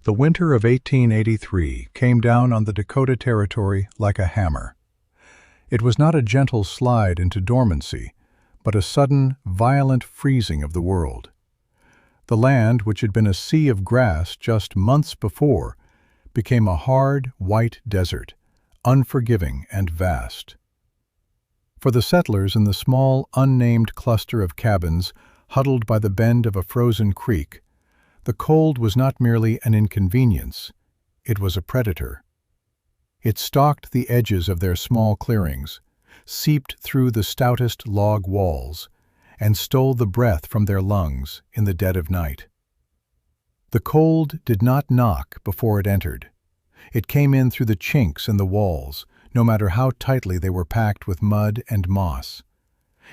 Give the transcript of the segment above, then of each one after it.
The winter of 1883 came down on the Dakota Territory like a hammer. It was not a gentle slide into dormancy, but a sudden, violent freezing of the world. The land, which had been a sea of grass just months before, became a hard, white desert, unforgiving and vast. For the settlers in the small, unnamed cluster of cabins huddled by the bend of a frozen creek, the cold was not merely an inconvenience, it was a predator. It stalked the edges of their small clearings, seeped through the stoutest log walls, and stole the breath from their lungs in the dead of night. The cold did not knock before it entered. It came in through the chinks in the walls, no matter how tightly they were packed with mud and moss.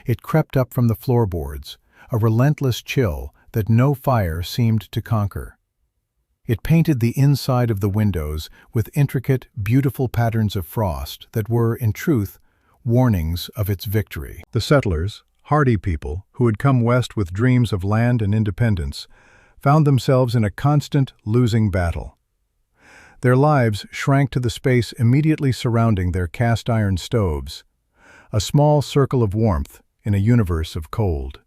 It crept up from the floorboards, a relentless chill that no fire seemed to conquer. It painted the inside of the windows with intricate, beautiful patterns of frost that were, in truth, warnings of its victory. The settlers, hardy people who had come west with dreams of land and independence, found themselves in a constant losing battle. Their lives shrank to the space immediately surrounding their cast-iron stoves, a small circle of warmth in a universe of cold.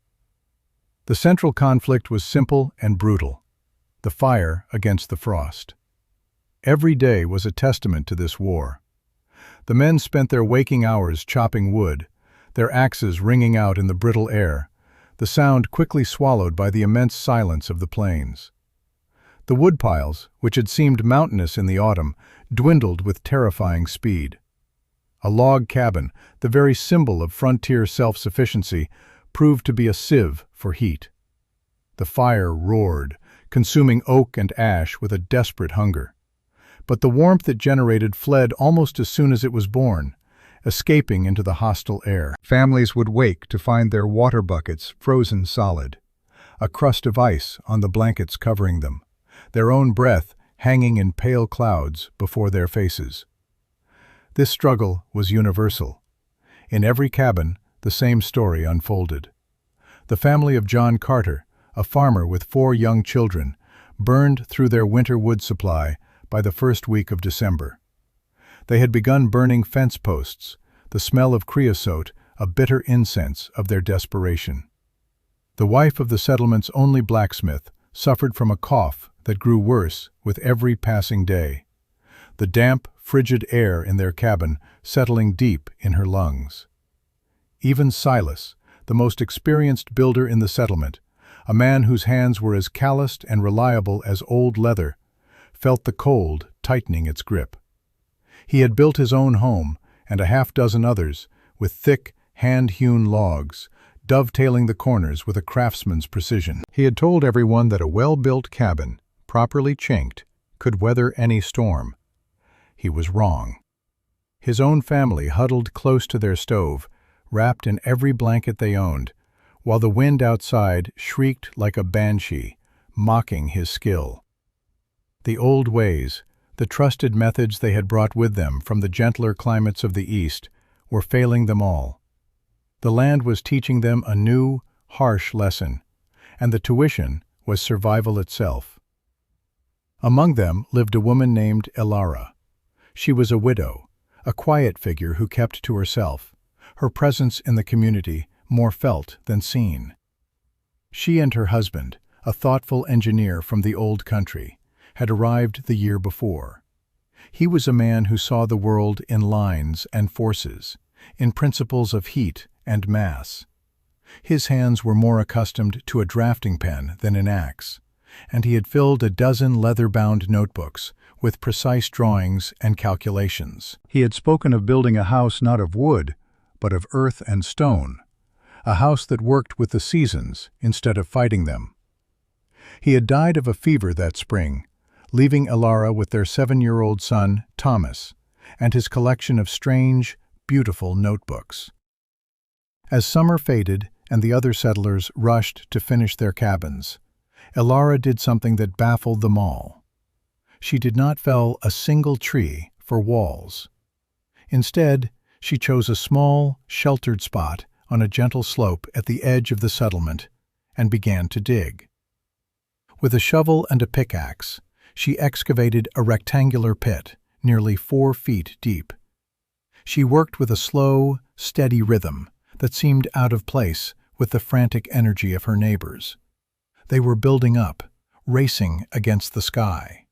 The central conflict was simple and brutal: the fire against the frost. Every day was a testament to this war. The men spent their waking hours chopping wood, their axes ringing out in the brittle air, the sound quickly swallowed by the immense silence of the plains. The woodpiles, which had seemed mountainous in the autumn, dwindled with terrifying speed. A log cabin, the very symbol of frontier self-sufficiency, proved to be a sieve for heat. The fire roared, consuming oak and ash with a desperate hunger. But the warmth it generated fled almost as soon as it was born, escaping into the hostile air. Families would wake to find their water buckets frozen solid, a crust of ice on the blankets covering them, their own breath hanging in pale clouds before their faces. This struggle was universal. In every cabin, the same story unfolded. The family of John Carter, a farmer with 4 young children, burned through their winter wood supply by the first week of December. They had begun burning fence posts, the smell of creosote a bitter incense of their desperation. The wife of the settlement's only blacksmith suffered from a cough that grew worse with every passing day, the damp, frigid air in their cabin settling deep in her lungs. Even Silas, the most experienced builder in the settlement, a man whose hands were as calloused and reliable as old leather, felt the cold tightening its grip. He had built his own home, and a half-dozen others, with thick, hand-hewn logs, dovetailing the corners with a craftsman's precision. He had told everyone that a well-built cabin, properly chinked, could weather any storm. He was wrong. His own family huddled close to their stove, wrapped in every blanket they owned, while the wind outside shrieked like a banshee, mocking his skill. The old ways, the trusted methods they had brought with them from the gentler climates of the East, were failing them all. The land was teaching them a new, harsh lesson, and the tuition was survival itself. Among them lived a woman named Elara. She was a widow, a quiet figure who kept to herself, her presence in the community more felt than seen. She and her husband, a thoughtful engineer from the old country, had arrived the year before. He was a man who saw the world in lines and forces, in principles of heat and mass. His hands were more accustomed to a drafting pen than an axe, and he had filled a dozen leather-bound notebooks with precise drawings and calculations. He had spoken of building a house not of wood, but of earth and stone, a house that worked with the seasons instead of fighting them. He had died of a fever that spring, leaving Elara with their 7-year-old son, Thomas, and his collection of strange, beautiful notebooks. As summer faded and the other settlers rushed to finish their cabins, Elara did something that baffled them all. She did not fell a single tree for walls. Instead, she chose a small, sheltered spot on a gentle slope at the edge of the settlement and began to dig. With a shovel and a pickaxe, She excavated a rectangular pit, nearly 4 feet deep. She worked with a slow, steady rhythm that seemed out of place with the frantic energy of her neighbors. They were building up, racing against the sky.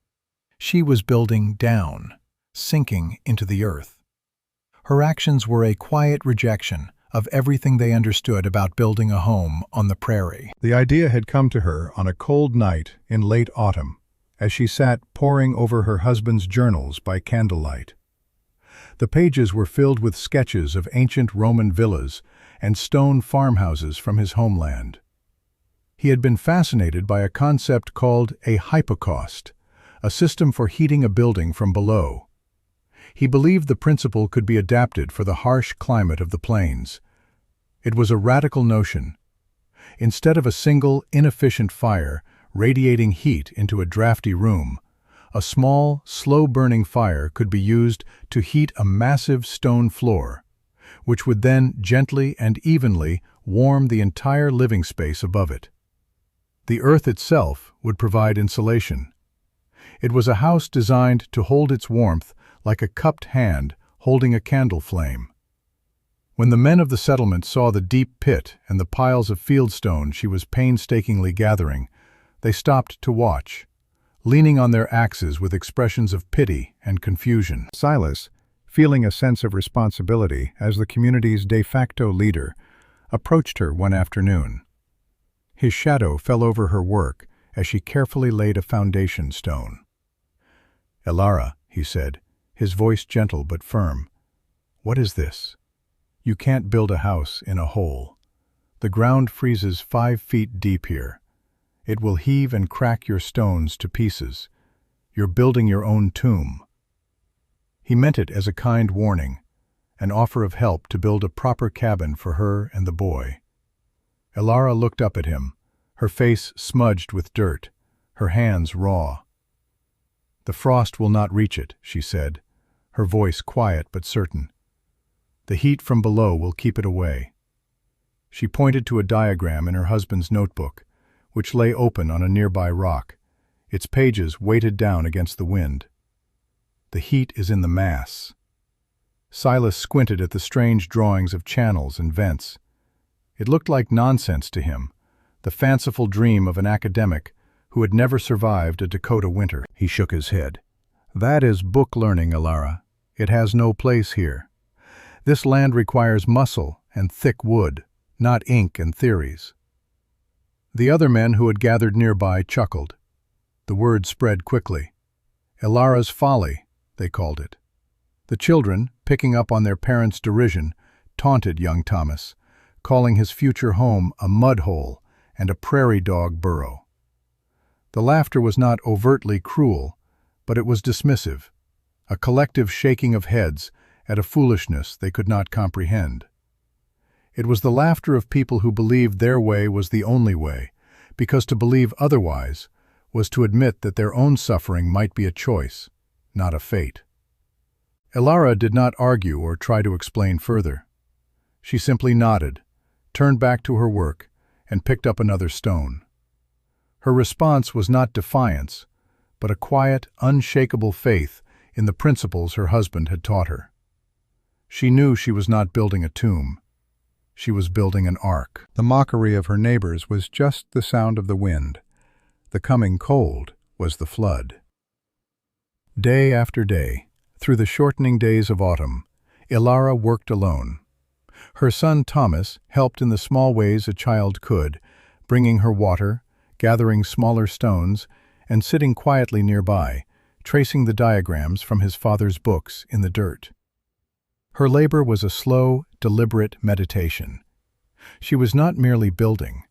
She was building down, sinking into the earth. Her actions were a quiet rejection of everything they understood about building a home on the prairie. The idea had come to her on a cold night in late autumn, as she sat poring over her husband's journals by candlelight. The pages were filled with sketches of ancient Roman villas and stone farmhouses from his homeland. He had been fascinated by a concept called a hypocaust, a system for heating a building from below. He believed the principle could be adapted for the harsh climate of the plains. It was a radical notion. Instead of a single, inefficient fire radiating heat into a drafty room, a small, slow-burning fire could be used to heat a massive stone floor, which would then gently and evenly warm the entire living space above it. The earth itself would provide insulation. It was a house designed to hold its warmth like a cupped hand holding a candle flame. When the men of the settlement saw the deep pit and the piles of fieldstone she was painstakingly gathering, they stopped to watch, leaning on their axes with expressions of pity and confusion. Silas, feeling a sense of responsibility as the community's de facto leader, approached her one afternoon. His shadow fell over her work as she carefully laid a foundation stone. "Elara," he said, his voice gentle but firm, "what is this? You can't build a house in a hole. The ground freezes 5 feet deep here. It will heave and crack your stones to pieces. You're building your own tomb." He meant it as a kind warning, an offer of help to build a proper cabin for her and the boy. Elara looked up at him, her face smudged with dirt, her hands raw. "The frost will not reach it," she said, her voice quiet but certain. "The heat from below will keep it away." She pointed to a diagram in her husband's notebook, which lay open on a nearby rock, its pages weighted down against the wind. "The heat is in the mass." Silas squinted at the strange drawings of channels and vents. It looked like nonsense to him, the fanciful dream of an academic who had never survived a Dakota winter. He shook his head. "That is book learning, Elara. It has no place here. This land requires muscle and thick wood, not ink and theories." The other men who had gathered nearby chuckled. The word spread quickly. Elara's folly, they called it. The children, picking up on their parents' derision, taunted young Thomas, calling his future home a mud hole and a prairie dog burrow. The laughter was not overtly cruel, but it was dismissive, a collective shaking of heads at a foolishness they could not comprehend. It was the laughter of people who believed their way was the only way, because to believe otherwise was to admit that their own suffering might be a choice, not a fate. Elara did not argue or try to explain further. She simply nodded, turned back to her work, and picked up another stone. Her response was not defiance, but a quiet, unshakable faith in the principles her husband had taught her. She knew she was not building a tomb. She was building an ark. The mockery of her neighbors was just the sound of the wind. The coming cold was the flood. Day after day, through the shortening days of autumn, Elara worked alone. Her son Thomas helped in the small ways a child could, bringing her water, gathering smaller stones, and sitting quietly nearby, tracing the diagrams from his father's books in the dirt. Her labor was a slow, deliberate meditation. She was not merely building.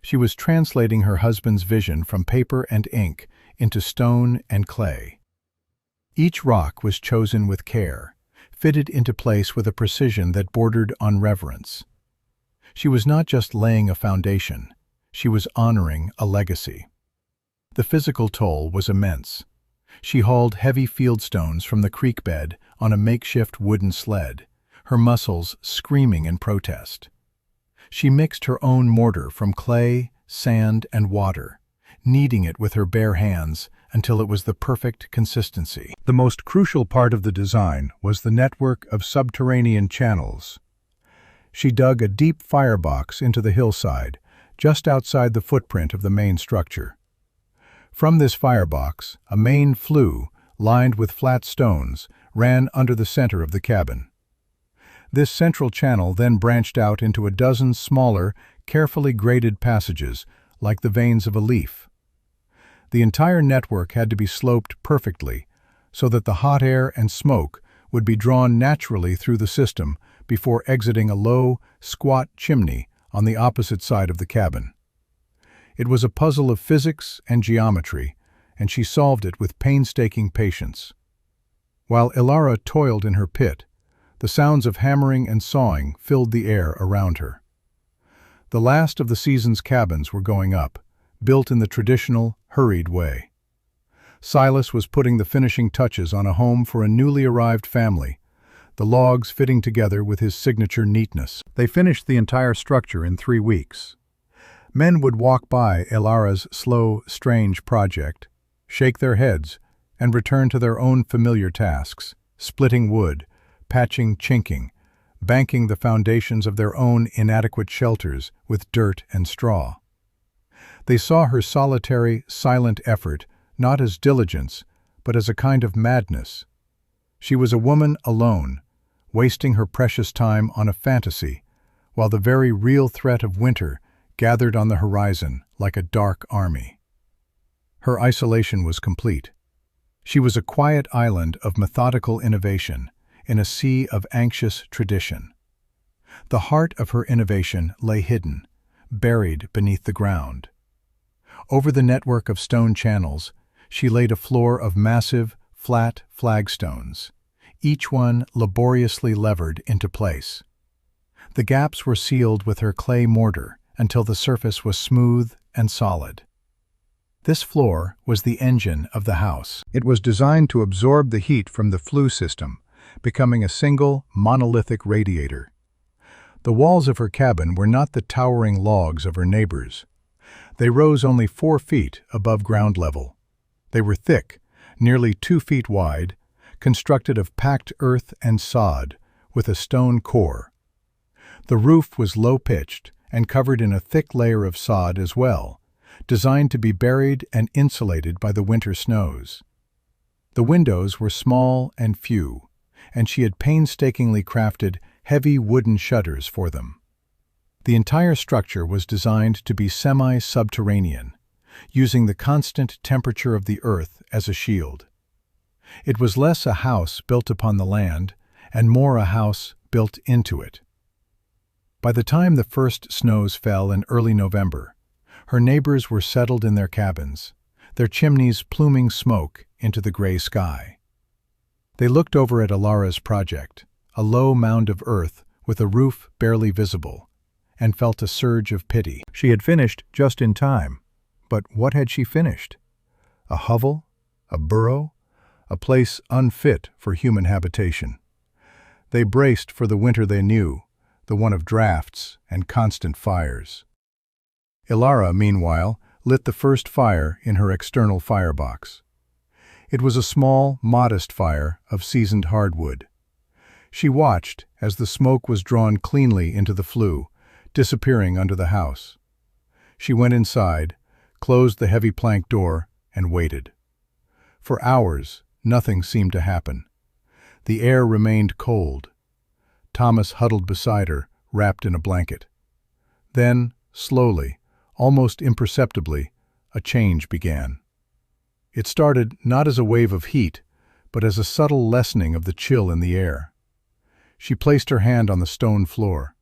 She was translating her husband's vision from paper and ink into stone and clay. Each rock was chosen with care, fitted into place with a precision that bordered on reverence. She was not just laying a foundation, she was honoring a legacy. The physical toll was immense. She hauled heavy fieldstones from the creek bed on a makeshift wooden sled, her muscles screaming in protest. She mixed her own mortar from clay, sand, and water, kneading it with her bare hands until it was the perfect consistency. The most crucial part of the design was the network of subterranean channels. She dug a deep firebox into the hillside, just outside the footprint of the main structure. From this firebox, a main flue, lined with flat stones, ran under the center of the cabin. This central channel then branched out into a dozen smaller, carefully graded passages, like the veins of a leaf. The entire network had to be sloped perfectly, so that the hot air and smoke would be drawn naturally through the system before exiting a low, squat chimney on the opposite side of the cabin. It was a puzzle of physics and geometry, and she solved it with painstaking patience. While Ilara toiled in her pit, the sounds of hammering and sawing filled the air around her. The last of the season's cabins were going up, built in the traditional, hurried way. Silas was putting the finishing touches on a home for a newly arrived family, the logs fitting together with his signature neatness. They finished the entire structure in 3 weeks. Men would walk by Ilara's slow, strange project, shake their heads, and return to their own familiar tasks, splitting wood, patching chinking, banking the foundations of their own inadequate shelters with dirt and straw. They saw her solitary, silent effort not as diligence, but as a kind of madness. She was a woman alone, wasting her precious time on a fantasy, while the very real threat of winter gathered on the horizon like a dark army. Her isolation was complete. She was a quiet island of methodical innovation in a sea of anxious tradition. The heart of her innovation lay hidden, buried beneath the ground. Over the network of stone channels, she laid a floor of massive, flat flagstones, each one laboriously levered into place. The gaps were sealed with her clay mortar until the surface was smooth and solid. This floor was the engine of the house. It was designed to absorb the heat from the flue system, becoming a single, monolithic radiator. The walls of her cabin were not the towering logs of her neighbors. They rose only 4 feet above ground level. They were thick, nearly 2 feet wide, constructed of packed earth and sod, with a stone core. The roof was low-pitched and covered in a thick layer of sod as well, designed to be buried and insulated by the winter snows. The windows were small and few, and she had painstakingly crafted heavy wooden shutters for them. The entire structure was designed to be semi-subterranean, using the constant temperature of the earth as a shield. It was less a house built upon the land and more a house built into it. By the time the first snows fell in early November, her neighbors were settled in their cabins, their chimneys pluming smoke into the gray sky. They looked over at Ilara's project, a low mound of earth with a roof barely visible, and felt a surge of pity. She had finished just in time. But what had she finished? A hovel? A burrow? A place unfit for human habitation. They braced for the winter they knew, the one of drafts and constant fires. Ilara, meanwhile, lit the first fire in her external firebox. It was a small, modest fire of seasoned hardwood. She watched as the smoke was drawn cleanly into the flue, disappearing under the house. She went inside, closed the heavy plank door, and waited. For hours, nothing seemed to happen. The air remained cold. Thomas huddled beside her, wrapped in a blanket. Then, slowly, almost imperceptibly, a change began. It started not as a wave of heat, but as a subtle lessening of the chill in the air. She placed her hand on the stone floor.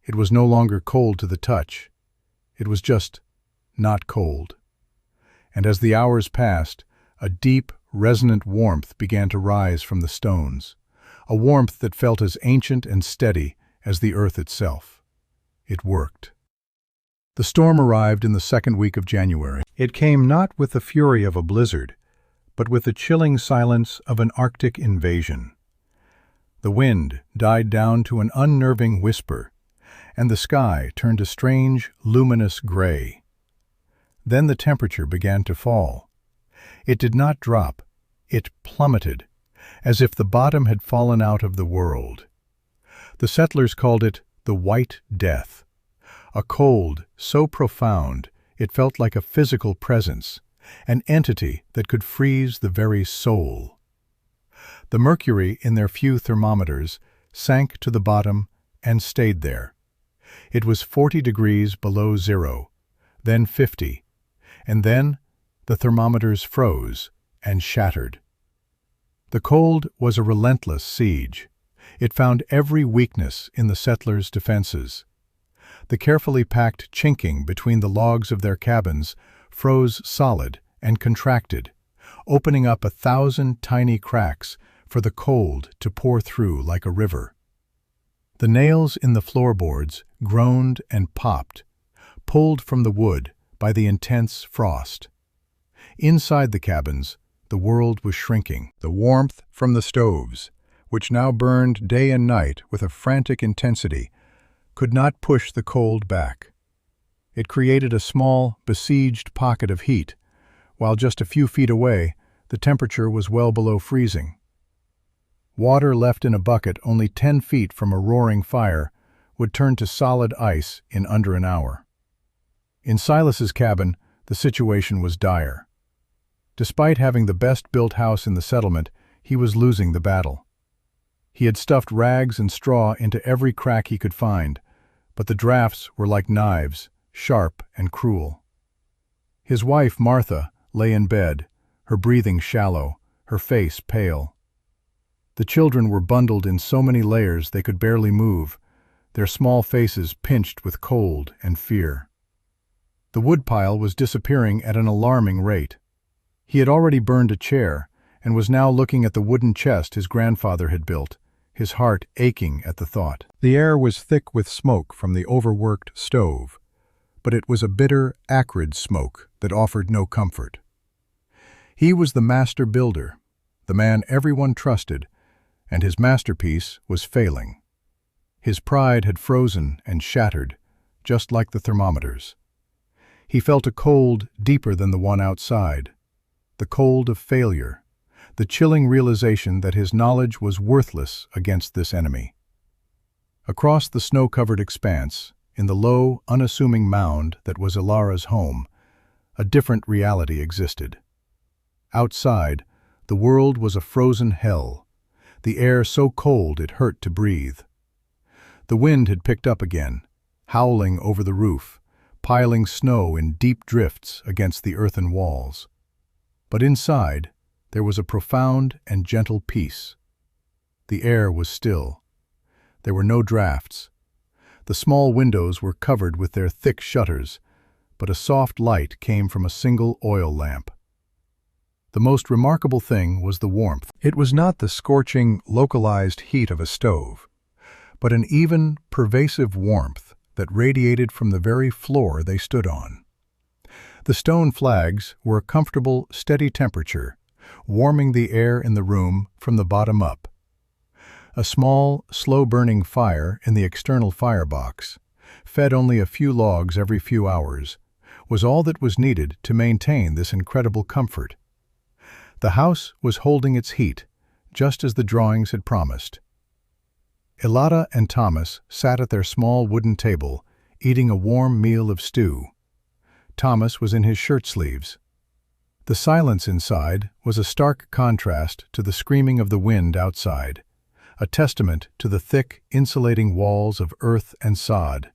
It was no longer cold to the touch. It was just not cold. And as the hours passed, a deep, resonant warmth began to rise from the stones, a warmth that felt as ancient and steady as the earth itself. It worked. The storm arrived in the second week of January. It came not with the fury of a blizzard, but with the chilling silence of an Arctic invasion. The wind died down to an unnerving whisper, and the sky turned a strange, luminous gray. Then the temperature began to fall. It did not drop, it plummeted, as if the bottom had fallen out of the world. The settlers called it the White Death, a cold so profound it felt like a physical presence, an entity that could freeze the very soul. The mercury in their few thermometers sank to the bottom and stayed there. It was 40 degrees below zero, then 50, and then the thermometers froze and shattered. The cold was a relentless siege. It found every weakness in the settlers' defenses. The carefully packed chinking between the logs of their cabins froze solid and contracted, opening up 1,000 tiny cracks for the cold to pour through like a river. The nails in the floorboards groaned and popped, pulled from the wood by the intense frost. Inside the cabins, the world was shrinking. The warmth from the stoves, which now burned day and night with a frantic intensity, could not push the cold back. It created a small, besieged pocket of heat, while just a few feet away, the temperature was well below freezing. Water left in a bucket only 10 feet from a roaring fire would turn to solid ice in under an hour. In Silas's cabin, the situation was dire. Despite having the best-built house in the settlement, he was losing the battle. He had stuffed rags and straw into every crack he could find, but the drafts were like knives, sharp and cruel. His wife, Martha, lay in bed, her breathing shallow, her face pale. The children were bundled in so many layers they could barely move, their small faces pinched with cold and fear. The woodpile was disappearing at an alarming rate. He had already burned a chair and was now looking at the wooden chest his grandfather had built, his heart aching at the thought. The air was thick with smoke from the overworked stove, but it was a bitter, acrid smoke that offered no comfort. He was the master builder, the man everyone trusted, and his masterpiece was failing. His pride had frozen and shattered, just like the thermometers. He felt a cold deeper than the one outside, the cold of failure, the chilling realization that his knowledge was worthless against this enemy. Across the snow-covered expanse, in the low, unassuming mound that was Ilara's home, a different reality existed. Outside, the world was a frozen hell, the air so cold it hurt to breathe. The wind had picked up again, howling over the roof, piling snow in deep drifts against the earthen walls. But inside, there was a profound and gentle peace. The air was still. There were no drafts. The small windows were covered with their thick shutters, but a soft light came from a single oil lamp. The most remarkable thing was the warmth. It was not the scorching, localized heat of a stove, but an even, pervasive warmth that radiated from the very floor they stood on. The stone flags were a comfortable, steady temperature, warming the air in the room from the bottom up. A small, slow-burning fire in the external firebox, fed only a few logs every few hours, was all that was needed to maintain this incredible comfort. The house was holding its heat, just as the drawings had promised. Ilara and Thomas sat at their small wooden table, eating a warm meal of stew. Thomas was in his shirt sleeves. The silence inside was a stark contrast to the screaming of the wind outside, a testament to the thick, insulating walls of earth and sod.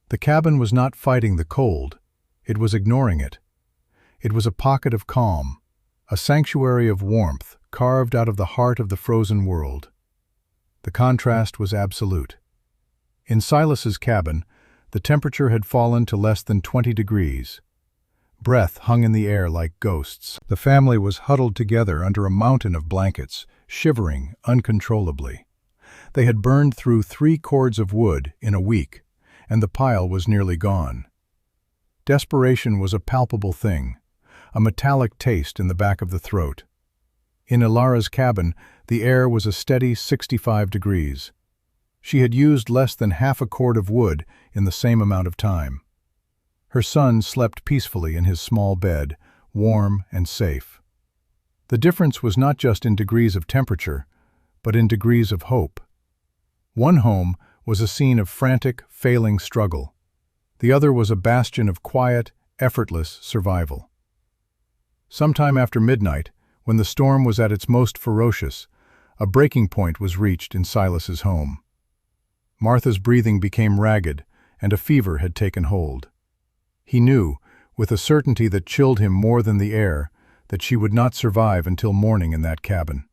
The cabin was not fighting the cold, it was ignoring it. It was a pocket of calm, a sanctuary of warmth carved out of the heart of the frozen world. The contrast was absolute. In Silas's cabin, the temperature had fallen to less than 20 degrees. Breath hung in the air like ghosts. The family was huddled together under a mountain of blankets, shivering uncontrollably. They had burned through 3 cords of wood in a week, and the pile was nearly gone. Desperation was a palpable thing, a metallic taste in the back of the throat. In Ilara's cabin, the air was a steady 65 degrees. She had used less than half a cord of wood in the same amount of time. Her son slept peacefully in his small bed, warm, and safe. The difference was not just in degrees of temperature, but in degrees of hope. One home was a scene of frantic, failing struggle. The other was a bastion of quiet, effortless survival. Sometime after midnight, when the storm was at its most ferocious, a breaking point was reached in Silas's home. Martha's breathing became ragged, and a fever had taken hold. He knew, with a certainty that chilled him more than the air, that she would not survive until morning in that cabin.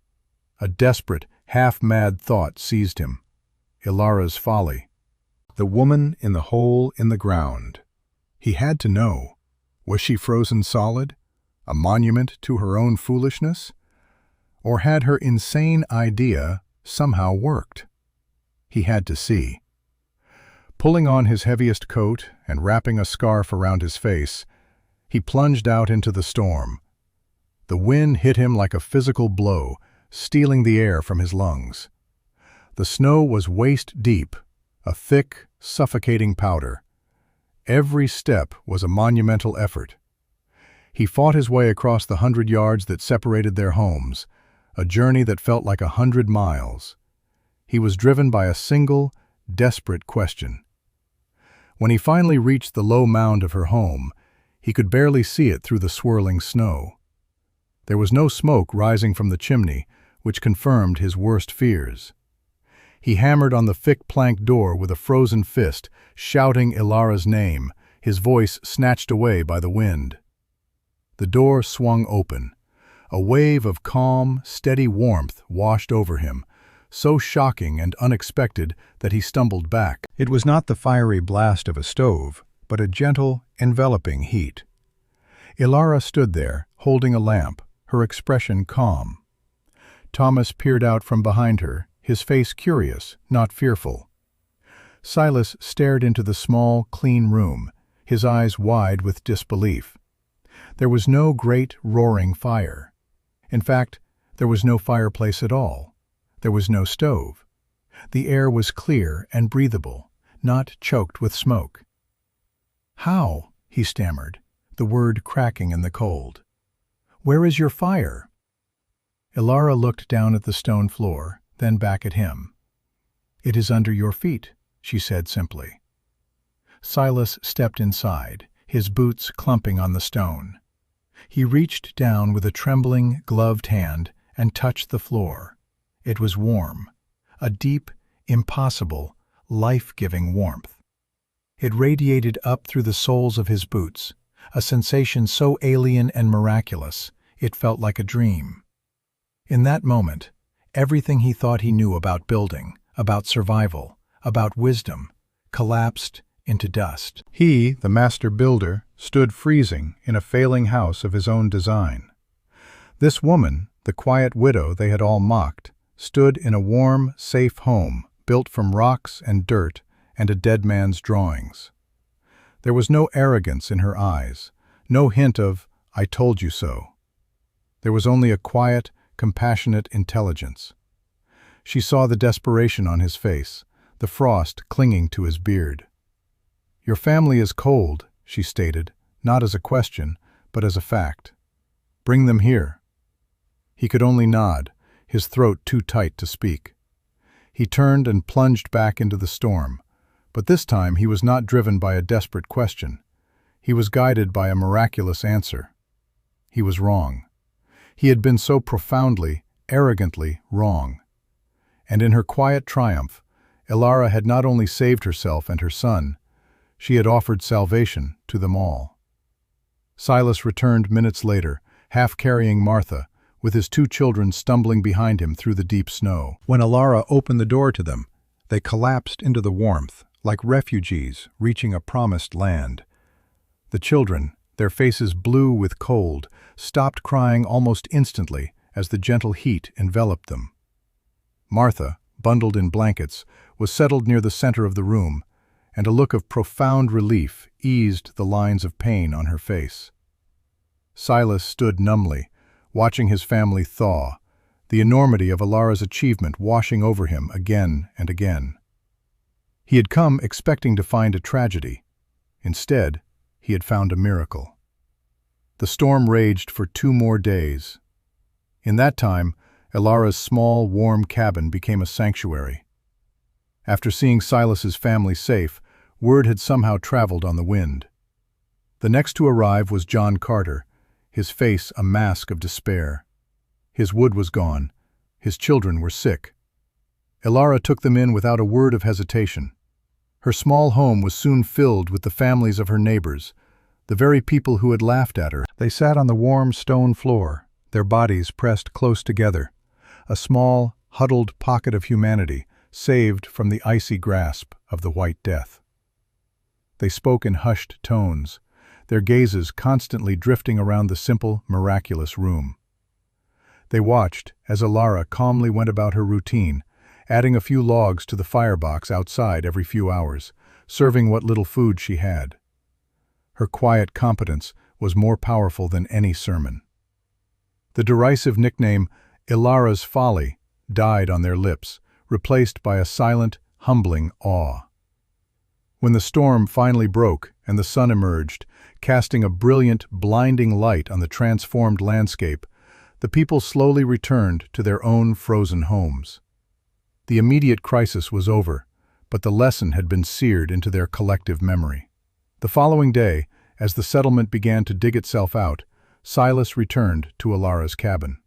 A desperate, half-mad thought seized him. Ilara's folly. The woman in the hole in the ground. He had to know. Was she frozen solid? A monument to her own foolishness? Or had her insane idea somehow worked? He had to see. Pulling on his heaviest coat and wrapping a scarf around his face, he plunged out into the storm. The wind hit him like a physical blow, stealing the air from his lungs. The snow was waist-deep, a thick, suffocating powder. Every step was a monumental effort. He fought his way across the 100 yards that separated their homes, a journey that felt like 100 miles. He was driven by a single, desperate question. When he finally reached the low mound of her home, he could barely see it through the swirling snow. There was no smoke rising from the chimney, which confirmed his worst fears. He hammered on the thick plank door with a frozen fist, shouting Ilara's name, his voice snatched away by the wind. The door swung open. A wave of calm, steady warmth washed over him, so shocking and unexpected that he stumbled back. It was not the fiery blast of a stove, but a gentle, enveloping heat. Ilara stood there, holding a lamp, her expression calm. Thomas peered out from behind her, his face curious, not fearful. Silas stared into the small, clean room, his eyes wide with disbelief. There was no great, roaring fire. In fact, there was no fireplace at all. There was no stove. The air was clear and breathable, not choked with smoke. "How?" he stammered, the word cracking in the cold. "Where is your fire?" Ilara looked down at the stone floor, then back at him. "It is under your feet," she said simply. Silas stepped inside, his boots clumping on the stone. He reached down with a trembling, gloved hand and touched the floor. It was warm, a deep, impossible, life-giving warmth. It radiated up through the soles of his boots, a sensation so alien and miraculous, it felt like a dream. In that moment, everything he thought he knew about building, about survival, about wisdom, collapsed into dust. He, the master builder, stood freezing in a failing house of his own design. This woman, the quiet widow they had all mocked, stood in a warm, safe home built from rocks and dirt and a dead man's drawings. There was no arrogance in her eyes, no hint of, "I told you so." There was only a quiet, compassionate intelligence. She saw the desperation on his face, the frost clinging to his beard. "Your family is cold," she stated, not as a question, but as a fact. "Bring them here." He could only nod, his throat too tight to speak. He turned and plunged back into the storm, but this time he was not driven by a desperate question. He was guided by a miraculous answer. He was wrong. He had been so profoundly, arrogantly wrong. And in her quiet triumph, Ilara had not only saved herself and her son, she had offered salvation to them all. Silas returned minutes later, half carrying Martha, with his 2 children stumbling behind him through the deep snow. When Ilara opened the door to them, they collapsed into the warmth, like refugees reaching a promised land. The children, their faces blue with cold, stopped crying almost instantly as the gentle heat enveloped them. Martha, bundled in blankets, was settled near the center of the room, and a look of profound relief eased the lines of pain on her face. Silas stood numbly, watching his family thaw, the enormity of Ilara's achievement washing over him again and again. He had come expecting to find a tragedy. Instead, he had found a miracle. The storm raged for 2 more days. In that time, Ilara's small, warm cabin became a sanctuary. After seeing Silas's family safe, word had somehow traveled on the wind. The next to arrive was John Carter, his face a mask of despair. His wood was gone. His children were sick. Ilara took them in without a word of hesitation. Her small home was soon filled with the families of her neighbors, the very people who had laughed at her. They sat on the warm stone floor, their bodies pressed close together, a small, huddled pocket of humanity, saved from the icy grasp of the White Death. They spoke in hushed tones, their gazes constantly drifting around the simple, miraculous room. They watched as Ilara calmly went about her routine, adding a few logs to the firebox outside every few hours, serving what little food she had. Her quiet competence was more powerful than any sermon. The derisive nickname, Ilara's Folly, died on their lips, replaced by a silent, humbling awe. When the storm finally broke and the sun emerged, casting a brilliant, blinding light on the transformed landscape, the people slowly returned to their own frozen homes. The immediate crisis was over, but the lesson had been seared into their collective memory. The following day, as the settlement began to dig itself out, Silas returned to Ilara's cabin.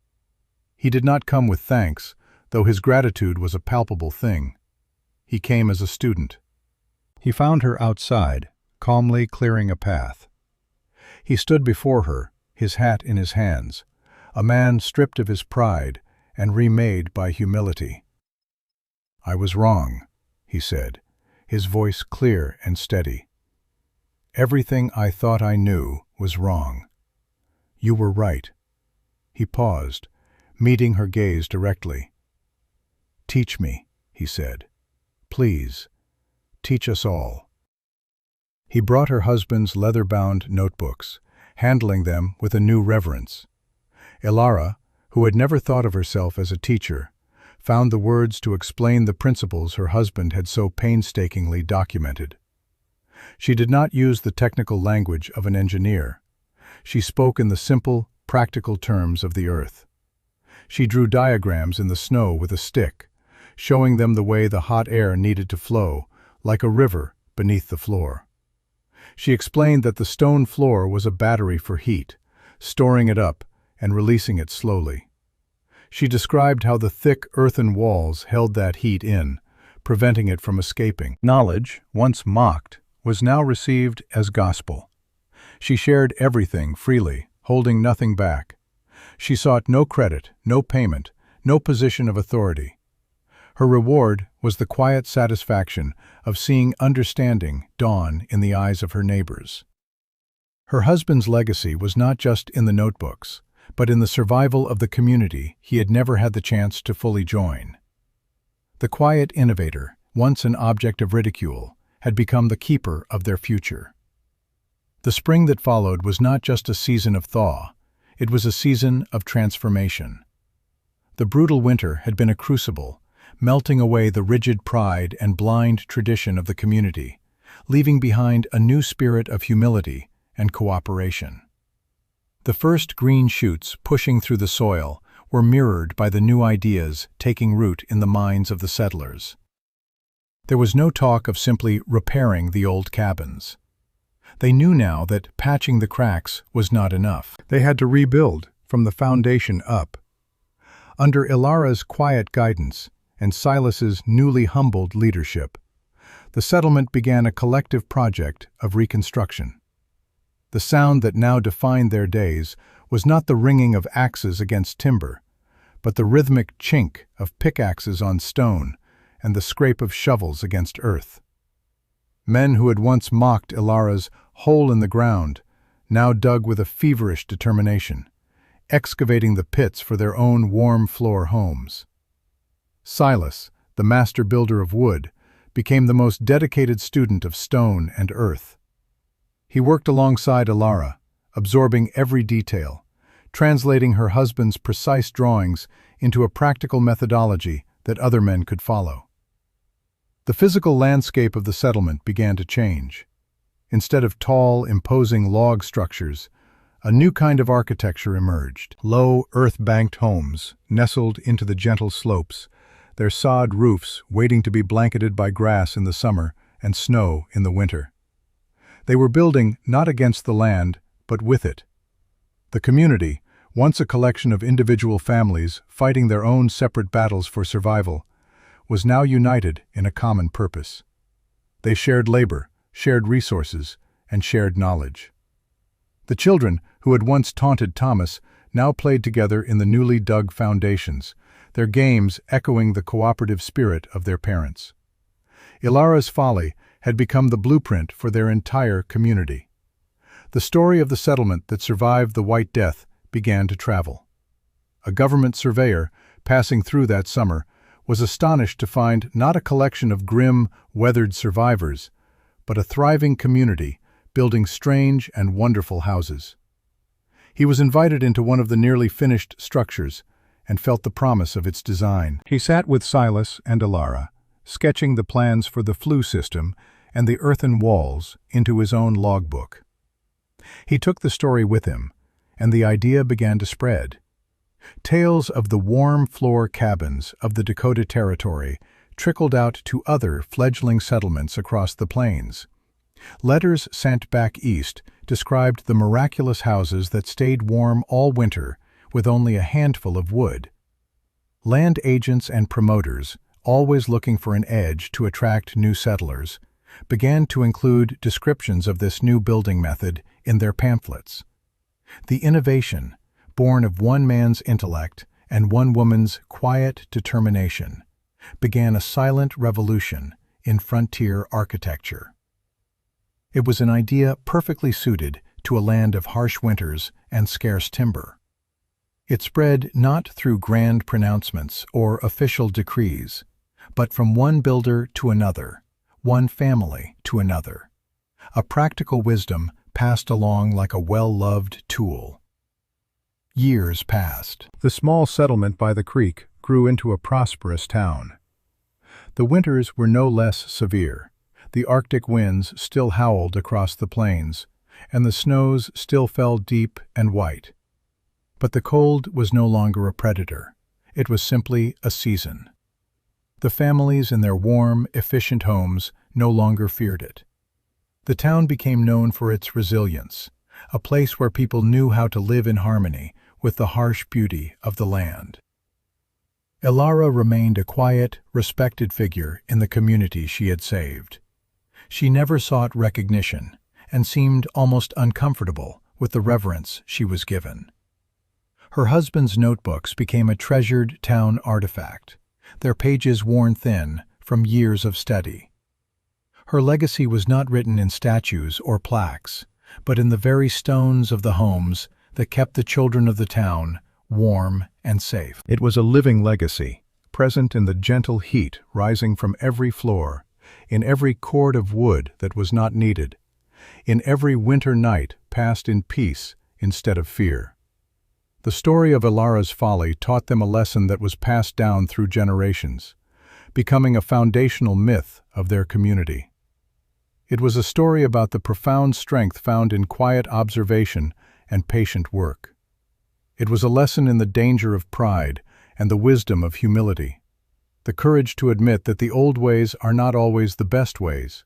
He did not come with thanks, though his gratitude was a palpable thing. He came as a student. He found her outside, calmly clearing a path. He stood before her, his hat in his hands, a man stripped of his pride and remade by humility. "I was wrong," he said, his voice clear and steady. "Everything I thought I knew was wrong. You were right." He paused, meeting her gaze directly. "Teach me," he said. "Please, teach us all." He brought her husband's leather-bound notebooks, handling them with a new reverence. Ilara, who had never thought of herself as a teacher, found the words to explain the principles her husband had so painstakingly documented. She did not use the technical language of an engineer. She spoke in the simple, practical terms of the earth. She drew diagrams in the snow with a stick, showing them the way the hot air needed to flow, like a river beneath the floor. She explained that the stone floor was a battery for heat, storing it up and releasing it slowly. She described how the thick earthen walls held that heat in, preventing it from escaping. Knowledge, once mocked, was now received as gospel. She shared everything freely, holding nothing back. She sought no credit, no payment, no position of authority. Her reward was the quiet satisfaction of seeing understanding dawn in the eyes of her neighbors. Her husband's legacy was not just in the notebooks, but in the survival of the community he had never had the chance to fully join. The quiet innovator, once an object of ridicule, had become the keeper of their future. The spring that followed was not just a season of thaw, it was a season of transformation. The brutal winter had been a crucible, melting away the rigid pride and blind tradition of the community, leaving behind a new spirit of humility and cooperation. The first green shoots pushing through the soil were mirrored by the new ideas taking root in the minds of the settlers. There was no talk of simply repairing the old cabins. They knew now that patching the cracks was not enough. They had to rebuild from the foundation up. Under Ilara's quiet guidance and Silas's newly humbled leadership, the settlement began a collective project of reconstruction. The sound that now defined their days was not the ringing of axes against timber, but the rhythmic chink of pickaxes on stone and the scrape of shovels against earth. Men who had once mocked Ilara's hole in the ground now dug with a feverish determination, excavating the pits for their own warm floor homes. Silas, the master builder of wood, became the most dedicated student of stone and earth. He worked alongside Ilara, absorbing every detail, translating her husband's precise drawings into a practical methodology that other men could follow. The physical landscape of the settlement began to change. Instead of tall, imposing log structures, A new kind of architecture emerged. Low, earth-banked homes, nestled into the gentle slopes, their sod roofs waiting to be blanketed by grass in the summer and snow in the winter. They were building not against the land, but with it. The community, once a collection of individual families fighting their own separate battles for survival, was now united in a common purpose. They shared labor, shared resources, and shared knowledge. The children, who had once taunted Thomas, now played together in the newly dug foundations, their games echoing the cooperative spirit of their parents. Ilara's folly had become the blueprint for their entire community. The story of the settlement that survived the White Death began to travel. A government surveyor, passing through that summer, was astonished to find not a collection of grim, weathered survivors, but a thriving community building strange and wonderful houses. He was invited into one of the nearly finished structures and felt the promise of its design. He sat with Silas and Ilara, sketching the plans for the flue system and the earthen walls into his own logbook. He took the story with him, and the idea began to spread. Tales of the warm floor cabins of the Dakota Territory trickled out to other fledgling settlements across the plains. Letters sent back east described the miraculous houses that stayed warm all winter with only a handful of wood. Land agents and promoters, always looking for an edge to attract new settlers, began to include descriptions of this new building method in their pamphlets. The innovation, born of one man's intellect and one woman's quiet determination, began a silent revolution in frontier architecture. It was an idea perfectly suited to a land of harsh winters and scarce timber. It spread not through grand pronouncements or official decrees, but from one builder to another, one family to another. A practical wisdom passed along like a well-loved tool. Years passed. The small settlement by the creek grew into a prosperous town. The winters were no less severe. The Arctic winds still howled across the plains, and the snows still fell deep and white. But the cold was no longer a predator. It was simply a season. The families in their warm, efficient homes no longer feared it. The town became known for its resilience, a place where people knew how to live in harmony with the harsh beauty of the land. Ilara remained a quiet, respected figure in the community she had saved. She never sought recognition and seemed almost uncomfortable with the reverence she was given. Her husband's notebooks became a treasured town artifact, their pages worn thin from years of study. Her legacy was not written in statues or plaques, but in the very stones of the homes that kept the children of the town warm and safe. It was a living legacy, present in the gentle heat rising from every floor, in every cord of wood that was not needed, in every winter night passed in peace instead of fear. The story of Ilara's folly taught them a lesson that was passed down through generations, becoming a foundational myth of their community. It was a story about the profound strength found in quiet observation and patient work. It was a lesson in the danger of pride and the wisdom of humility, the courage to admit that the old ways are not always the best ways,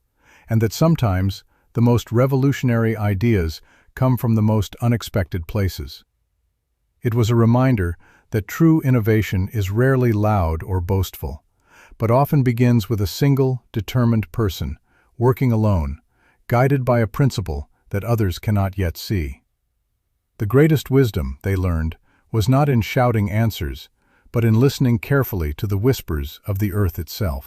and that sometimes the most revolutionary ideas come from the most unexpected places. It was a reminder that true innovation is rarely loud or boastful, but often begins with a single, determined person, working alone, guided by a principle that others cannot yet see. The greatest wisdom, they learned, was not in shouting answers, but in listening carefully to the whispers of the earth itself.